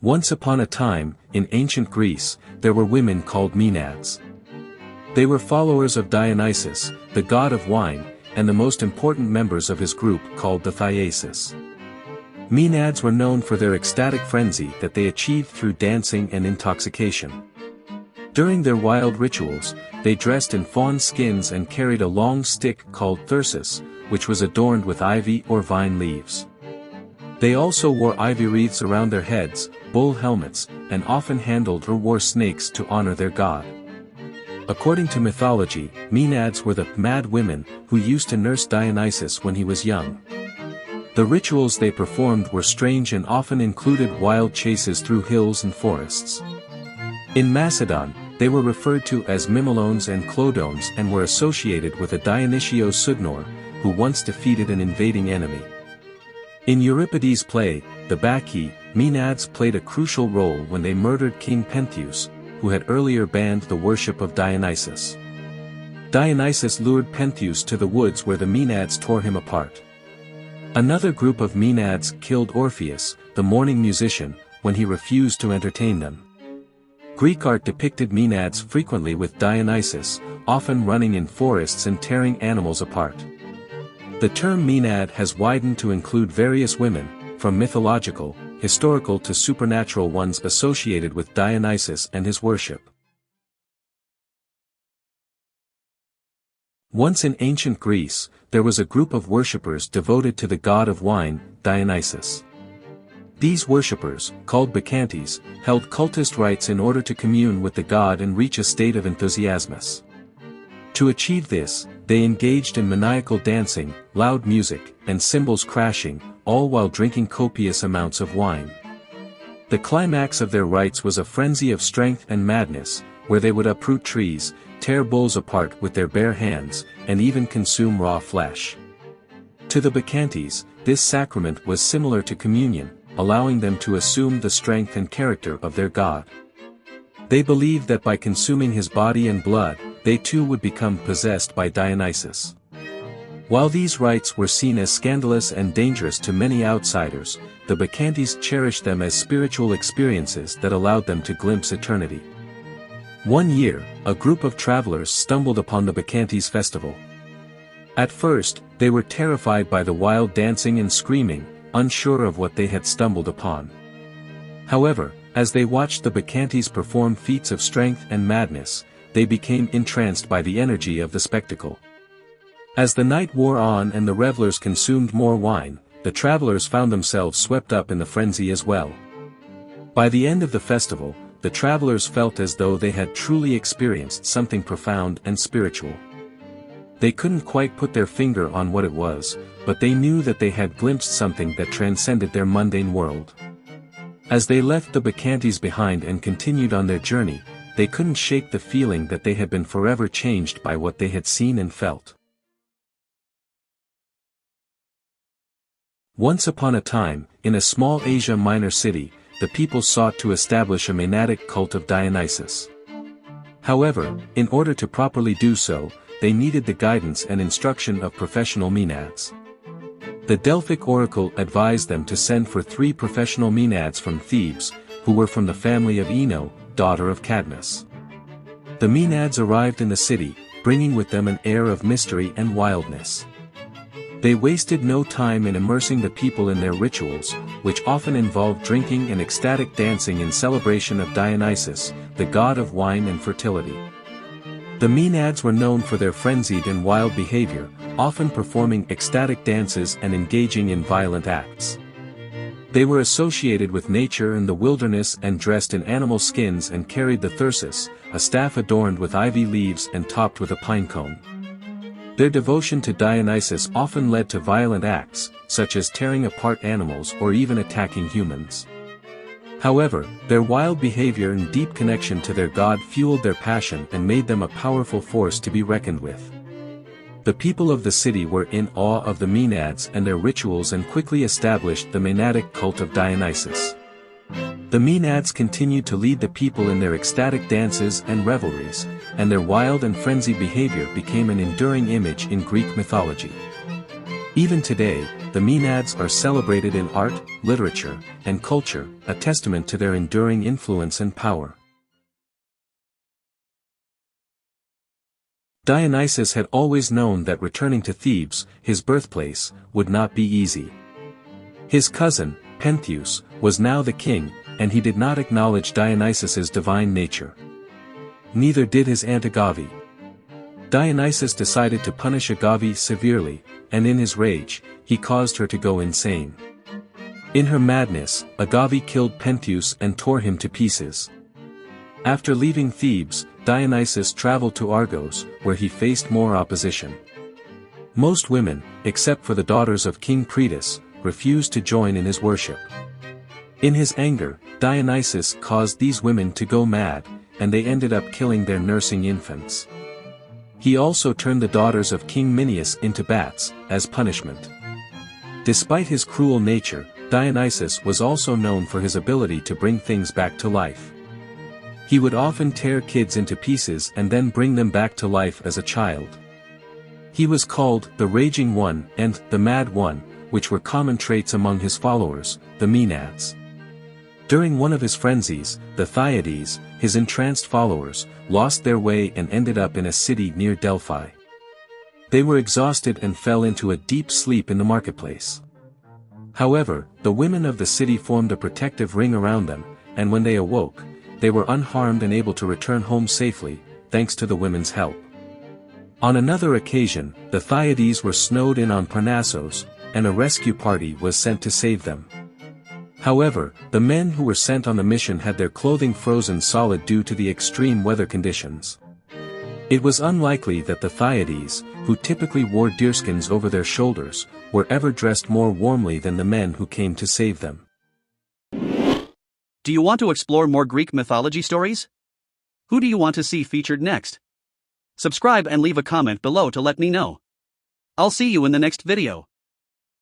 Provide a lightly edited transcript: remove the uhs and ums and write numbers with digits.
Once upon a time, in ancient Greece, there were women called maenads. They were followers of Dionysus, the god of wine, and the most important members of his group called the Thyasis. Maenads were known for their ecstatic frenzy that they achieved through dancing and intoxication. During their wild rituals, they dressed in fawn skins and carried a long stick called thyrsus, which was adorned with ivy or vine leaves. They also wore ivy wreaths around their heads, bull helmets, and often handled or wore snakes to honor their god. According to mythology, Maenads were the mad women who used to nurse Dionysus when he was young. The rituals they performed were strange and often included wild chases through hills and forests. In Macedon, they were referred to as Mimalones and Clodones and were associated with a Dionysios Sudnor, who once defeated an invading enemy. In Euripides' play, the Bacchae, Maenads played a crucial role when they murdered King Pentheus, who had earlier banned the worship of Dionysus. Dionysus lured Pentheus to the woods where the Maenads tore him apart. Another group of Maenads killed Orpheus, the mourning musician, when he refused to entertain them. Greek art depicted Maenads frequently with Dionysus, often running in forests and tearing animals apart. The term Maenad has widened to include various women, from mythological, historical to supernatural ones associated with Dionysus and his worship. Once in ancient Greece, there was a group of worshippers devoted to the god of wine, Dionysus. These worshippers, called Bacchantes, held cultist rites in order to commune with the god and reach a state of enthusiasmus. To achieve this, they engaged in maniacal dancing, loud music, and cymbals crashing, all while drinking copious amounts of wine. The climax of their rites was a frenzy of strength and madness, where they would uproot trees, tear bulls apart with their bare hands, and even consume raw flesh. To the Bacchantes, this sacrament was similar to communion, allowing them to assume the strength and character of their god. They believed that by consuming his body and blood, they too would become possessed by Dionysus. While these rites were seen as scandalous and dangerous to many outsiders, the Bacchantes cherished them as spiritual experiences that allowed them to glimpse eternity. One year, a group of travelers stumbled upon the Bacchantes festival. At first, they were terrified by the wild dancing and screaming, unsure of what they had stumbled upon. However, as they watched the Bacchantes perform feats of strength and madness, they became entranced by the energy of the spectacle. As the night wore on and the revelers consumed more wine, the travelers found themselves swept up in the frenzy as well. By the end of the festival, the travelers felt as though they had truly experienced something profound and spiritual. They couldn't quite put their finger on what it was, but they knew that they had glimpsed something that transcended their mundane world. As they left the Bacchantes behind and continued on their journey, they couldn't shake the feeling that they had been forever changed by what they had seen and felt. Once upon a time, in a small Asia Minor city, the people sought to establish a Maenadic cult of Dionysus. However, in order to properly do so, they needed the guidance and instruction of professional Maenads. The Delphic oracle advised them to send for 3 professional Maenads from Thebes, who were from the family of Ino, daughter of Cadmus. The Maenads arrived in the city, bringing with them an air of mystery and wildness. They wasted no time in immersing the people in their rituals, which often involved drinking and ecstatic dancing in celebration of Dionysus, the god of wine and fertility. The Maenads were known for their frenzied and wild behavior, often performing ecstatic dances and engaging in violent acts. They were associated with nature and the wilderness and dressed in animal skins and carried the thyrsus, a staff adorned with ivy leaves and topped with a pine cone. Their devotion to Dionysus often led to violent acts, such as tearing apart animals or even attacking humans. However, their wild behavior and deep connection to their god fueled their passion and made them a powerful force to be reckoned with. The people of the city were in awe of the Maenads and their rituals and quickly established the Maenadic cult of Dionysus. The Maenads continued to lead the people in their ecstatic dances and revelries, and their wild and frenzied behavior became an enduring image in Greek mythology. Even today, the Maenads are celebrated in art, literature, and culture, a testament to their enduring influence and power. Dionysus had always known that returning to Thebes, his birthplace, would not be easy. His cousin, Pentheus, was now the king, and he did not acknowledge Dionysus's divine nature. Neither did his aunt Agave. Dionysus decided to punish Agave severely, and in his rage, he caused her to go insane. In her madness, Agave killed Pentheus and tore him to pieces. After leaving Thebes, Dionysus traveled to Argos, where he faced more opposition. Most women, except for the daughters of King Proetus, refused to join in his worship. In his anger, Dionysus caused these women to go mad, and they ended up killing their nursing infants. He also turned the daughters of King Minyas into bats, as punishment. Despite his cruel nature, Dionysus was also known for his ability to bring things back to life. He would often tear kids into pieces and then bring them back to life as a child. He was called the Raging One and the Mad One, which were common traits among his followers, the Maenads. During one of his frenzies, the Thyades, his entranced followers, lost their way and ended up in a city near Delphi. They were exhausted and fell into a deep sleep in the marketplace. However, the women of the city formed a protective ring around them, and when they awoke, they were unharmed and able to return home safely, thanks to the women's help. On another occasion, the Thyades were snowed in on Parnassos, and a rescue party was sent to save them. However, the men who were sent on the mission had their clothing frozen solid due to the extreme weather conditions. It was unlikely that the Thyades, who typically wore deerskins over their shoulders, were ever dressed more warmly than the men who came to save them. Do you want to explore more Greek mythology stories? Who do you want to see featured next? Subscribe and leave a comment below to let me know. I'll see you in the next video.